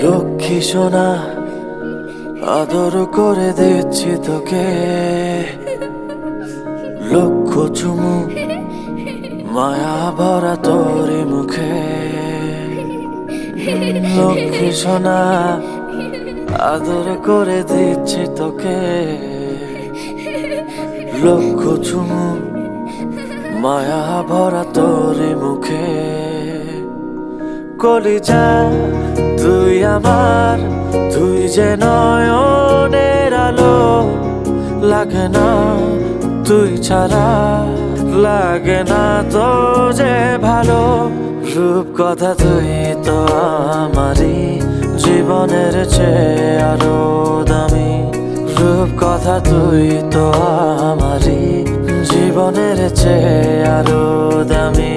লক্ষ্মী সোনা আদর করে দিচ্ছি তোকে, লক্ষ চুমু মায়া ভরা তোর মুখে। লক্ষ্মী সোনা আদর করে দিচ্ছি তোকে, লক্ষ চুমু মায়া ভরা তোর মুখে। কলিজা তুই আমার, তুই যে নয়নের আলো, লাগে না তুই ছাড়া, লাগে না তো যে ভালো। রূপ কথা তুই তো আমারই জীবনের চেয়ে আরো দামি, রূপ কথা তুই তো আমারই জীবনের চেয়ে আরো দামি।